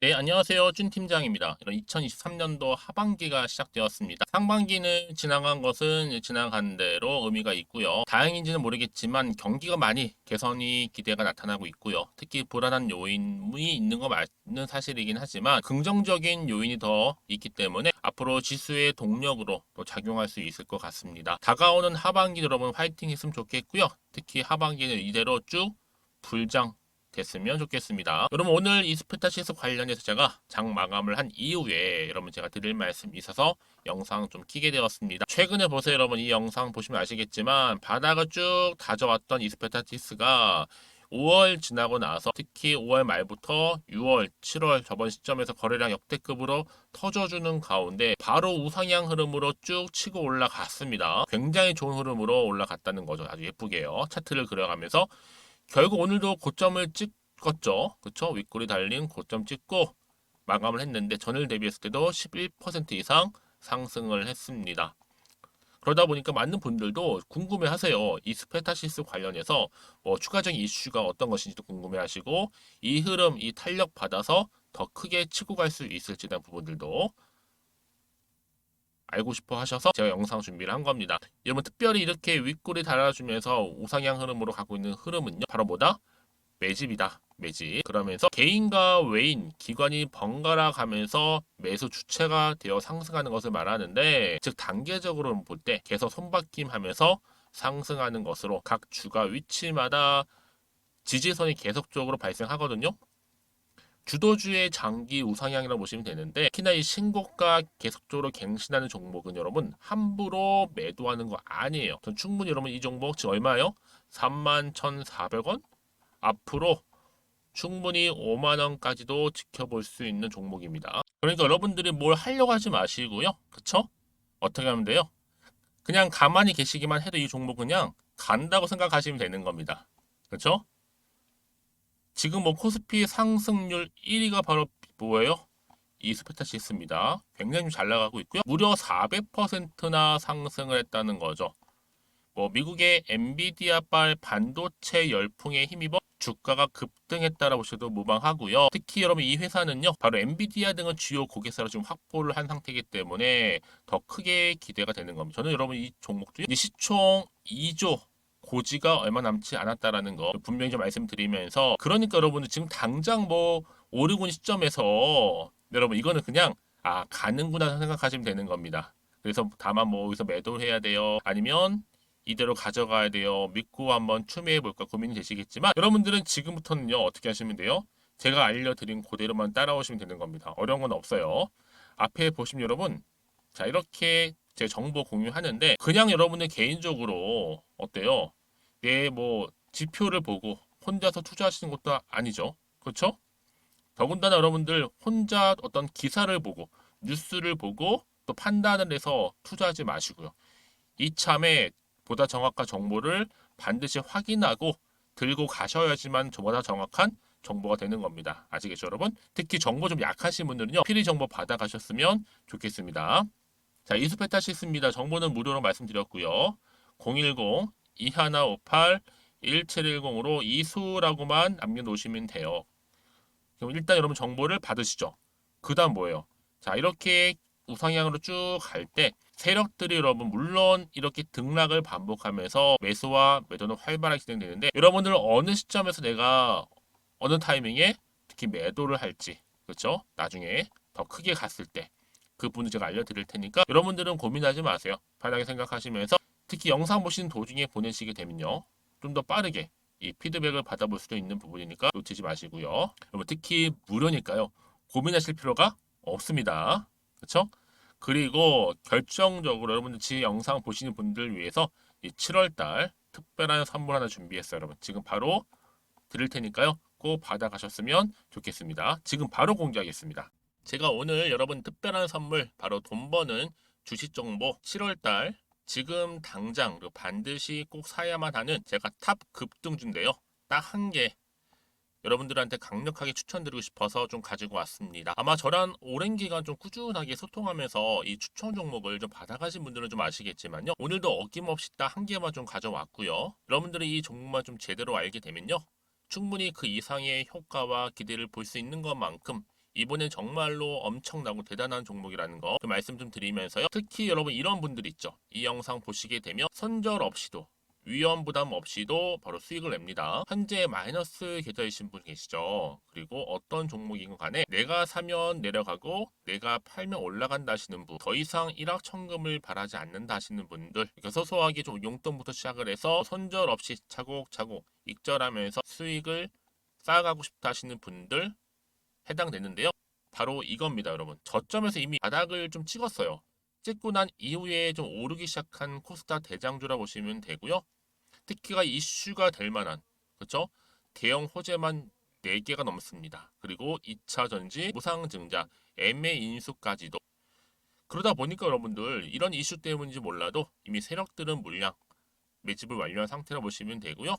네, 안녕하세요. 준 팀장입니다. 2023년도 하반기가 시작되었습니다. 상반기는 지나간 것은 지나간 대로 의미가 있고요. 다행인지는 모르겠지만 경기가 많이 개선이 기대가 나타나고 있고요. 특히 불안한 요인이 있는 거 맞는 사실이긴 하지만 긍정적인 요인이 더 있기 때문에 앞으로 지수의 동력으로 또 작용할 수 있을 것 같습니다. 다가오는 하반기 여러분 화이팅 했으면 좋겠고요. 특히 하반기는 이대로 쭉 불장 됐으면 좋겠습니다. 여러분 오늘 이스페타시스 관련해서 제가 장 마감을 한 이후에 여러분 제가 드릴 말씀이 있어서 영상 좀 키게 되었습니다. 최근에 보세요 여러분, 이 영상 보시면 아시겠지만 바닥을 쭉 다져왔던 이스페타시스가 5월 지나고 나서 특히 5월 말부터 6월, 7월 저번 시점에서 거래량 역대급으로 터져주는 가운데 바로 우상향 흐름으로 쭉 치고 올라갔습니다. 굉장히 좋은 흐름으로 올라갔다는 거죠. 아주 예쁘게요. 차트를 그려가면서 결국 오늘도 고점을 찍었죠. 그쵸? 윗골이 달린 고점 찍고 마감을 했는데 전일 대비했을 때도 11% 이상 상승을 했습니다. 그러다 보니까 많은 분들도 궁금해 하세요. 이 스페타시스 관련해서 뭐 추가적인 이슈가 어떤 것인지도 궁금해 하시고 이 흐름, 이 탄력 받아서 더 크게 치고 갈 수 있을지 대한 부분들도 알고 싶어 하셔서 제가 영상 준비를 한 겁니다. 여러분 특별히 이렇게 윗골이 달아주면서 우상향 흐름으로 가고 있는 흐름은요. 바로 뭐다? 매집이다. 매집. 그러면서 개인과 외인, 기관이 번갈아 가면서 매수 주체가 되어 상승하는 것을 말하는데, 즉 단계적으로 볼 때 계속 손바뀜 하면서 상승하는 것으로 각 주가 위치마다 지지선이 계속적으로 발생하거든요. 주도주의 장기 우상향이라고 보시면 되는데, 특히나 이 신고가 계속적으로 갱신하는 종목은 여러분 함부로 매도하는 거 아니에요. 전 충분히 여러분 이 종목 지금 얼마예요? 31,400원? 앞으로 충분히 5만 원까지도 지켜볼 수 있는 종목입니다. 그러니까 여러분들이 뭘 하려고 하지 마시고요. 그쵸? 어떻게 하면 돼요? 그냥 가만히 계시기만 해도 이 종목 그냥 간다고 생각하시면 되는 겁니다. 그쵸? 지금 뭐 코스피 상승률 1위가 바로 뭐예요? 이스페타시스입니다. 굉장히 잘 나가고 있고요. 무려 400%나 상승을 했다는 거죠. 뭐 미국의 엔비디아발 반도체 열풍에 힘입어 주가가 급등했다라고 보셔도 무방하고요. 특히 여러분 이 회사는요, 바로 엔비디아 등은 주요 고객사로 좀 확보를 한 상태이기 때문에 더 크게 기대가 되는 겁니다. 저는 여러분 이 종목도 시총 2조 고지가 얼마 남지 않았다라는 거 분명히 좀 말씀드리면서, 그러니까 여러분들 지금 당장 뭐 오르고 있는 시점에서 여러분 이거는 그냥 가는구나 생각하시면 되는 겁니다. 그래서 다만 뭐 여기서 매도를 해야 돼요, 아니면 이대로 가져가야 돼요, 믿고 한번 추미해 볼까 고민이 되시겠지만, 여러분들은 지금부터는요 어떻게 하시면 돼요? 제가 알려드린 그대로만 따라오시면 되는 겁니다. 어려운 건 없어요. 앞에 보시면 여러분, 자 이렇게 제 정보 공유하는데 그냥 여러분들 개인적으로 어때요? 내 뭐 지표를 보고 혼자서 투자하시는 것도 아니죠. 그렇죠? 더군다나 여러분들 혼자 어떤 기사를 보고 뉴스를 보고 또 판단을 해서 투자하지 마시고요. 이참에 보다 정확한 정보를 반드시 확인하고 들고 가셔야지만 저보다 정확한 정보가 되는 겁니다. 아시겠죠, 여러분? 특히 정보 좀 약하신 분들은요, 필히 정보 받아가셨으면 좋겠습니다. 자, 이수페타시스입니다. 정보는 무료로 말씀드렸고요. 010-2158-1710으로 이수라고만 남겨놓으시면 돼요. 그럼 일단 여러분 정보를 받으시죠. 그 다음 뭐예요? 자, 이렇게 우상향으로 쭉 갈 때 세력들이 여러분 물론 이렇게 등락을 반복하면서 매수와 매도는 활발하게 진행되는데, 여러분들 어느 시점에서 내가 어느 타이밍에 특히 매도를 할지, 그렇죠? 나중에 더 크게 갔을 때 그 부분을 제가 알려드릴 테니까 여러분들은 고민하지 마세요. 편하게 생각하시면서 특히 영상 보시는 도중에 보내시게 되면요, 좀 더 빠르게 이 피드백을 받아볼 수도 있는 부분이니까 놓치지 마시고요. 여러분 특히 무료니까요, 고민하실 필요가 없습니다. 그렇죠? 그리고 결정적으로 여러분들 지 영상 보시는 분들 위해서 이 7월달 특별한 선물 하나 준비했어요. 여러분 지금 바로 드릴 테니까요, 꼭 받아가셨으면 좋겠습니다. 지금 바로 공개하겠습니다. 제가 오늘 여러분 특별한 선물, 바로 돈 버는 주식 정보 7월달 지금 당장 반드시 꼭 사야만 하는 제가 탑 급등주인데요, 딱 한 개 여러분들한테 강력하게 추천드리고 싶어서 좀 가지고 왔습니다. 아마 저랑 오랜 기간 좀 꾸준하게 소통하면서 이 추천 종목을 좀 받아가신 분들은 좀 아시겠지만요, 오늘도 어김없이 딱 한 개만 좀 가져왔고요. 여러분들이 이 종목만 좀 제대로 알게 되면요, 충분히 그 이상의 효과와 기대를 볼 수 있는 것만큼 이번엔 정말로 엄청나고 대단한 종목이라는 거 좀 말씀 좀 드리면서요. 특히 여러분 이런 분들 있죠. 이 영상 보시게 되면 손절 없이도 위험 부담 없이도 바로 수익을 냅니다. 현재 마이너스 계좌이신 분 계시죠? 그리고 어떤 종목이건 간에 내가 사면 내려가고 내가 팔면 올라간다 하시는 분, 더 이상 일확천금을 바라지 않는다 하시는 분들, 이렇게 소소하게 좀 용돈부터 시작을 해서 손절 없이 차곡차곡 익절하면서 수익을 쌓아가고 싶다 하시는 분들 해당되는데요. 바로 이겁니다, 여러분. 저점에서 이미 바닥을 좀 찍었어요. 찍고 난 이후에 좀 오르기 시작한 코스닥 대장주라 보시면 되고요. 특히가 이슈가 될 만한, 그렇죠? 대형 호재만 4개가 넘습니다. 그리고 2차 전지, 무상증자, 애매 인수까지도. 그러다 보니까 여러분들 이런 이슈 때문인지 몰라도 이미 세력들은 물량 매집을 완료한 상태라 보시면 되고요.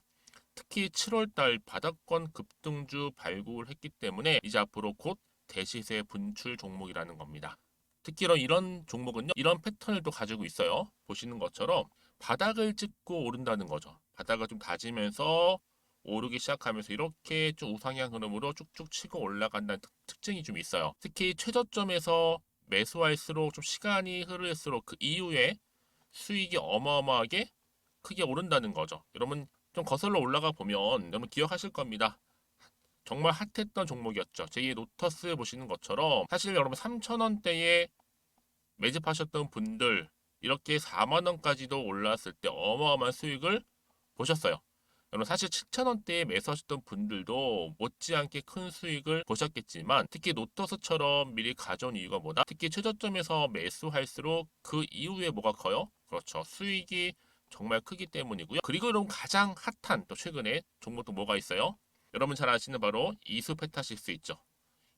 특히 7월달 바닥권 급등주 발굴을 했기 때문에 이제 앞으로 곧 대시세 분출 종목이라는 겁니다. 특히 이런 종목은요, 이런 패턴을 또 가지고 있어요. 보시는 것처럼 바닥을 찍고 오른다는 거죠. 바닥을 좀 다지면서 오르기 시작하면서 이렇게 좀 우상향 흐름으로 쭉쭉 치고 올라간다는 특징이 좀 있어요. 특히 최저점에서 매수할수록 좀 시간이 흐를수록 그 이후에 수익이 어마어마하게 크게 오른다는 거죠. 여러분 좀 거슬러 올라가 보면 여러분 기억하실 겁니다. 정말 핫했던 종목이었죠. 제2 로터스 보시는 것처럼 사실 여러분 3,000원대에 매집하셨던 분들 이렇게 4만 원까지도 올랐을 때 어마어마한 수익을 보셨어요. 여러분 사실 7,000원대에 매수하셨던 분들도 못지않게 큰 수익을 보셨겠지만 특히 로터스처럼 미리 가져온 이유가 뭐다? 특히 최저점에서 매수할수록 그 이후에 뭐가 커요? 그렇죠. 수익이 정말 크기 때문이고요. 그리고 여러분 가장 핫한 또 최근에 종목도 뭐가 있어요? 여러분 잘 아시는 바로 이수페타시스 있죠.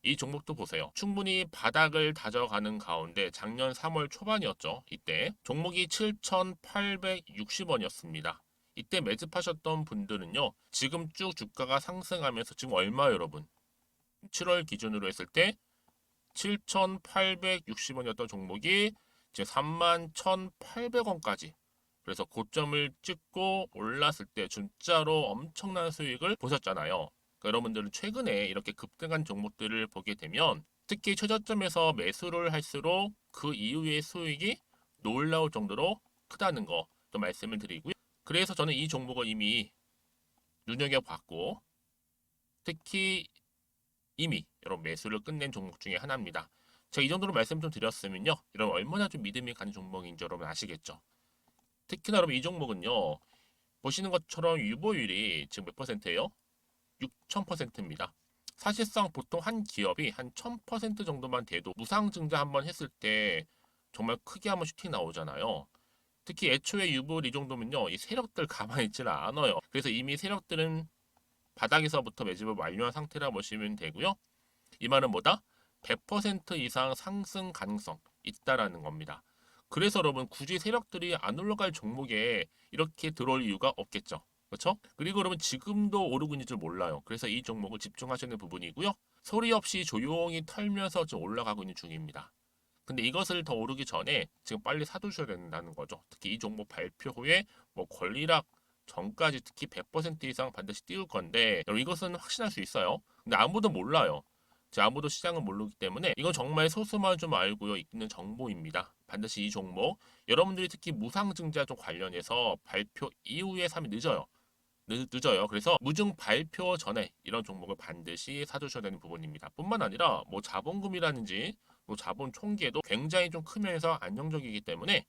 이 종목도 보세요. 충분히 바닥을 다져가는 가운데 작년 3월 초반이었죠. 이때 종목이 7,860원이었습니다. 이때 매집하셨던 분들은요. 지금 쭉 주가가 상승하면서 지금 얼마 여러분? 7월 기준으로 했을 때 7,860원이었던 종목이 이제 31,800원까지 그래서 고점을 찍고 올랐을 때 진짜로 엄청난 수익을 보셨잖아요. 그러니까 여러분들은 최근에 이렇게 급등한 종목들을 보게 되면 특히 최저점에서 매수를 할수록 그 이후의 수익이 놀라울 정도로 크다는 거 또 말씀을 드리고요. 그래서 저는 이 종목을 이미 눈여겨봤고 특히 이미 여러분 매수를 끝낸 종목 중에 하나입니다. 제가 이 정도로 말씀 좀 드렸으면요. 이런 얼마나 좀 믿음이 가는 종목인지 여러분 아시겠죠? 특히나 여러분 이 종목은요. 보시는 것처럼 유보율이 지금 몇 퍼센트예요? 6,000%입니다. 사실상 보통 한 기업이 한 1,000% 정도만 돼도 무상증자 한번 했을 때 정말 크게 한번 슈팅 나오잖아요. 특히 애초에 유보율 이 정도면요. 이 세력들 가만히 있지는 않아요. 그래서 이미 세력들은 바닥에서부터 매집을 완료한 상태라 보시면 되고요. 이 말은 뭐다? 100% 이상 상승 가능성 있다라는 겁니다. 그래서 여러분 굳이 세력들이 안 올라갈 종목에 이렇게 들어올 이유가 없겠죠. 그렇죠? 그리고 여러분 지금도 오르고 있는 줄 몰라요. 그래서 이 종목을 집중하셔야 하는 부분이고요. 소리 없이 조용히 털면서 지금 올라가고 있는 중입니다. 근데 이것을 더 오르기 전에 지금 빨리 사두셔야 된다는 거죠. 특히 이 종목 발표 후에 뭐 권리락 전까지 특히 100% 이상 반드시 띄울 건데 여러분 이것은 확신할 수 있어요. 근데 아무도 몰라요. 아무도 시장을 모르기 때문에 이건 정말 소수만 좀 알고 있는 정보입니다. 반드시 이 종목 여러분들이 특히 무상증자 좀 관련해서 발표 이후에 사면 늦어요. 늦어요. 그래서 무증 발표 전에 이런 종목을 반드시 사두셔야 되는 부분입니다. 뿐만 아니라 뭐 자본금이라든지 뭐 자본 총계도 굉장히 좀 크면서 안정적이기 때문에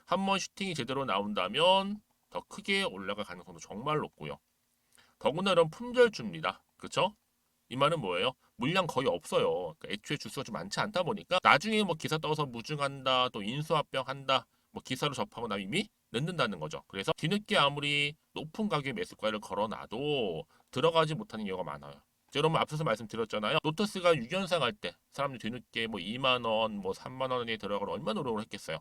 한번 슈팅이 제대로 나온다면 더 크게 올라갈 가능성도 정말 높고요. 더구나 이런 품절주입니다. 그렇죠? 이 말은 뭐예요? 물량 거의 없어요. 그러니까 애초에 주수가 좀 많지 않다 보니까 나중에 뭐 기사 떠서 무증한다, 또 인수합병한다, 뭐 기사로 접하고 나면 이미 늦는다는 거죠. 그래서 뒤늦게 아무리 높은 가격의 매수가를 걸어놔도 들어가지 못하는 경우가 많아요. 여러분 앞서서 말씀드렸잖아요. 로터스가 6연상 할 때 사람들이 뒤늦게 뭐 2만 원, 뭐 3만 원에 들어가면 얼마나 노력을 했겠어요.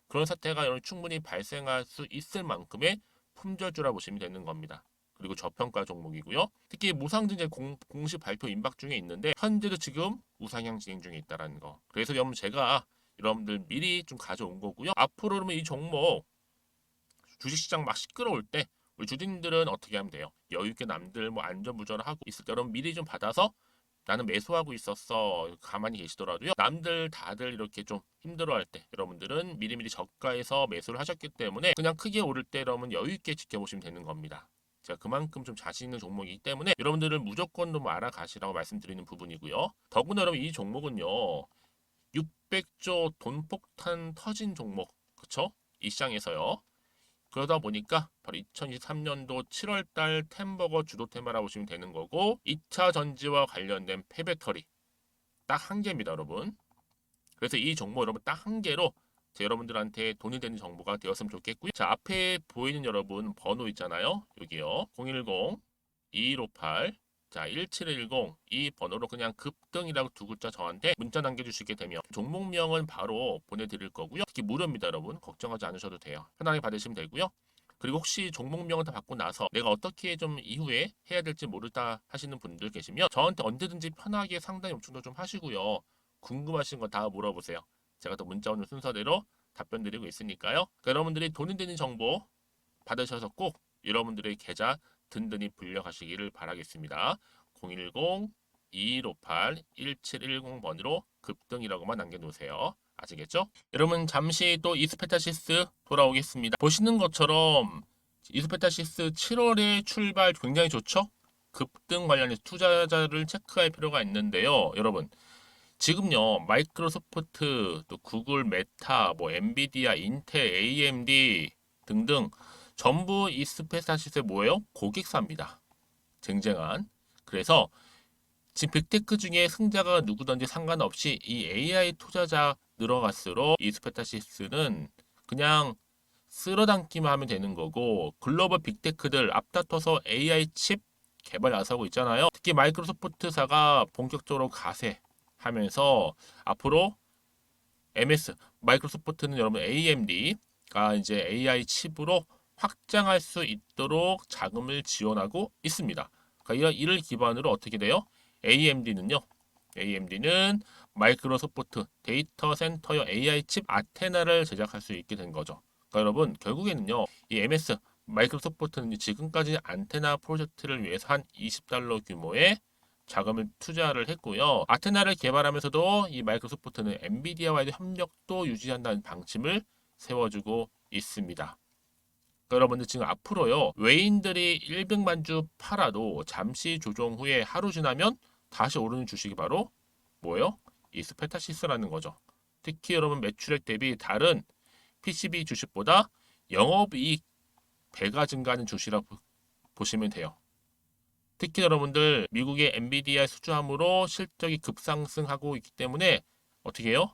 그런 사태가 충분히 발생할 수 있을 만큼의 품절주라 보시면 되는 겁니다. 그리고 저평가 종목이고요. 특히 무상증자 공식 발표 임박 중에 있는데 현재도 지금 우상향 진행 중에 있다는 거. 그래서 여러분 제가 여러분들 미리 좀 가져온 거고요. 앞으로 그러면 이 종목 주식시장 막 시끄러울 때 우리 주주님들은 어떻게 하면 돼요? 여유 있게 남들 뭐 안전무전하고 있을 때 여러분 미리 좀 받아서 나는 매수하고 있었어. 가만히 계시더라도요. 남들 다들 이렇게 좀 힘들어할 때 여러분들은 미리미리 저가에서 매수를 하셨기 때문에 그냥 크게 오를 때 여러분 여유 있게 지켜보시면 되는 겁니다. 제가 그만큼 좀 자신 있는 종목이기 때문에 여러분들은 무조건 좀 알아가시라고 말씀드리는 부분이고요. 더구나 여러분 이 종목은요. 600조 돈폭탄 터진 종목. 그쵸? 이 시장에서요. 그러다 보니까 바로 2023년도 7월달 템버거 주도 테마라고 보시면 되는 거고 2차 전지와 관련된 폐배터리 딱 한 개입니다, 여러분. 그래서 이 정보 여러분 딱 한 개로 여러분들한테 돈이 되는 정보가 되었으면 좋겠고요. 자, 앞에 보이는 여러분 번호 있잖아요. 여기요. 010-2158 자, 1710 이 번호로 그냥 급등이라고 두 글자 저한테 문자 남겨주시게 되면 종목명은 바로 보내드릴 거고요. 특히 무료입니다, 여러분. 걱정하지 않으셔도 돼요. 편하게 받으시면 되고요. 그리고 혹시 종목명을 다 받고 나서 내가 어떻게 좀 이후에 해야 될지 모르다 하시는 분들 계시면 저한테 언제든지 편하게 상담 요청도 좀 하시고요. 궁금하신 거 다 물어보세요. 제가 또 문자 오는 순서대로 답변 드리고 있으니까요. 그러니까 여러분들이 돈이 되는 정보 받으셔서 꼭 여러분들의 계좌 든든히 불려가시기를 바라겠습니다. 010-2158-1710번으로 급등이라고만 남겨놓으세요. 아시겠죠? 여러분 잠시 또 이스페타시스 돌아오겠습니다. 보시는 것처럼 이스페타시스 7월에 출발 굉장히 좋죠? 급등 관련해서 투자자를 체크할 필요가 있는데요. 여러분 지금요 마이크로소프트, 또 구글, 메타, 뭐 엔비디아, 인텔, AMD 등등 전부 이스페타시스의 뭐예요? 고객사입니다. 쟁쟁한. 그래서 지금 빅테크 중에 승자가 누구든지 상관없이 이 AI 투자자 늘어갈수록 이스페타시스는 그냥 쓸어담기만 하면 되는 거고 글로벌 빅테크들 앞다퉈서 AI 칩 개발 나서고 있잖아요. 특히 마이크로소프트사가 본격적으로 가세하면서 앞으로 MS 마이크로소프트는 여러분 AMD가 이제 AI 칩으로 확장할 수 있도록 자금을 지원하고 있습니다. 그러니까 이를 기반으로 어떻게 돼요? AMD는 마이크로소프트 데이터 센터용 AI 칩 아테나를 제작할 수 있게 된 거죠. 그러니까 여러분 결국에는요, 이 MS 마이크로소프트는 지금까지 안테나 프로젝트를 위해서 한 20달러 규모의 자금을 투자를 했고요. 아테나를 개발하면서도 이 마이크로소프트는 엔비디아와의 협력도 유지한다는 방침을 세워주고 있습니다. 그러니까 여러분들 지금 앞으로요 외인들이 100만 주 팔아도 잠시 조정 후에 하루 지나면 다시 오르는 주식이 바로 뭐예요? 이스페타시스라는 거죠. 특히 여러분 매출액 대비 다른 PCB 주식보다 영업이익 배가 증가하는 주식이라고 보시면 돼요. 특히 여러분들 미국의 엔비디아 수주함으로 실적이 급상승하고 있기 때문에 어떻게 해요?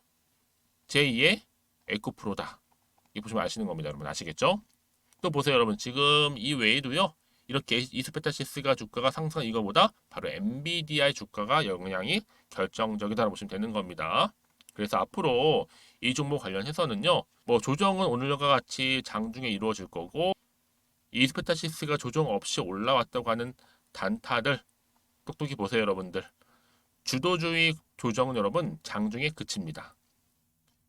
제2의 에코프로다. 이 보시면 아시는 겁니다. 여러분 아시겠죠? 또 보세요 여러분 지금 이 외에도요 이렇게 이스페타시스가 주가가 상승한 이거보다 바로 엔비디아의 주가가 영향이 결정적이다라고 보시면 되는 겁니다. 그래서 앞으로 이 종목 관련해서는요 뭐 조정은 오늘과 같이 장중에 이루어질 거고 이스페타시스가 조정 없이 올라왔다고 하는 단타들 똑똑히 보세요 여러분들. 주도주의 조정은 여러분 장중에 그칩니다.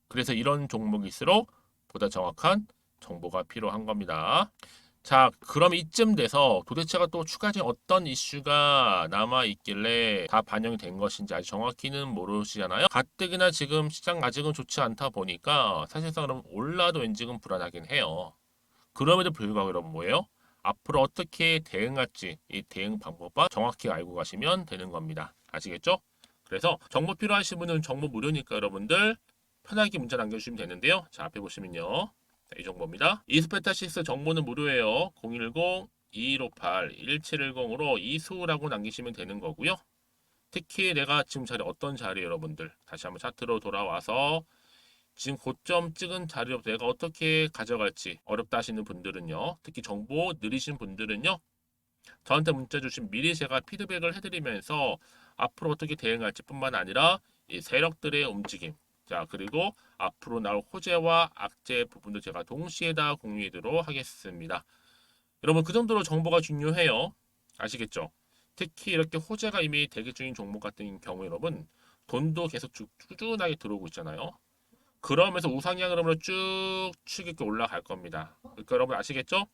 그래서 이런 종목일수록 보다 정확한 정보가 필요한 겁니다. 자, 그럼 이쯤 돼서 도대체가 또 추가적인 어떤 이슈가 남아 있길래 다 반영이 된 것인지 아직 정확히는 모르시잖아요. 가뜩이나 지금 시장 아직은 좋지 않다 보니까 사실상 그럼 올라도 왠지는 불안하긴 해요. 그럼에도 불구하고 여러분 뭐예요? 앞으로 어떻게 대응할지 이 대응 방법과 정확히 알고 가시면 되는 겁니다. 아시겠죠? 그래서 정보 필요하신 분은 정보 무료니까 여러분들 편하게 문자 남겨주시면 되는데요. 자, 앞에 보시면요. 자, 이 정보입니다. 이스페타시스 정보는 무료예요. 010-2158-1710으로 이수라고 남기시면 되는 거고요. 특히 내가 지금 자리 어떤 자리 여러분들 다시 한번 차트로 돌아와서 지금 고점 찍은 자리로 내가 어떻게 가져갈지 어렵다 하시는 분들은요. 특히 정보 느리신 분들은요. 저한테 문자 주시면 미리 제가 피드백을 해드리면서 앞으로 어떻게 대응할지 뿐만 아니라 이 세력들의 움직임 자 그리고 앞으로 나올 호재와 악재 부분도 제가 동시에 다 공유하도록 하겠습니다. 여러분 그 정도로 정보가 중요해요. 아시겠죠? 특히 이렇게 호재가 이미 대기 중인 종목 같은 경우 여러분 돈도 계속 꾸준하게 들어오고 있잖아요. 그러면서 우상향 흐름으로 쭉 이렇게 올라갈 겁니다. 그러니까 여러분 아시겠죠?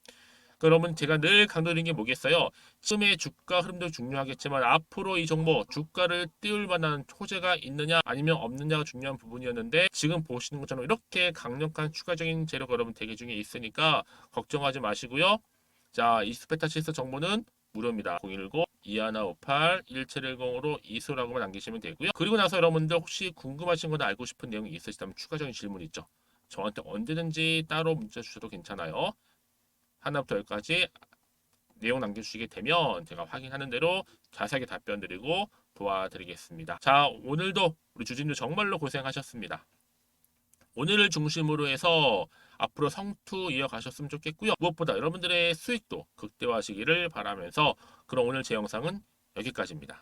그러면 제가 늘 강조드리는 게 뭐겠어요? 지금의 주가 흐름도 중요하겠지만 앞으로 이 종목 주가를 띄울 만한 호재가 있느냐 아니면 없느냐가 중요한 부분이었는데 지금 보시는 것처럼 이렇게 강력한 추가적인 재료가 여러분 대기 중에 있으니까 걱정하지 마시고요. 자, 이스페타시스 정보는 무료입니다. 010-2158-1710으로 이수라고만 남기시면 되고요. 그리고 나서 여러분들 혹시 궁금하신 거나 알고 싶은 내용이 있으시다면 추가적인 질문 있죠. 저한테 언제든지 따로 문자 주셔도 괜찮아요. 하나부터 열까지 내용 남겨주시게 되면 제가 확인하는 대로 자세하게 답변 드리고 도와드리겠습니다. 자, 오늘도 우리 주진우 정말로 고생하셨습니다. 오늘을 중심으로 해서 앞으로 성투 이어가셨으면 좋겠고요. 무엇보다 여러분들의 수익도 극대화하시기를 바라면서 그럼 오늘 제 영상은 여기까지입니다.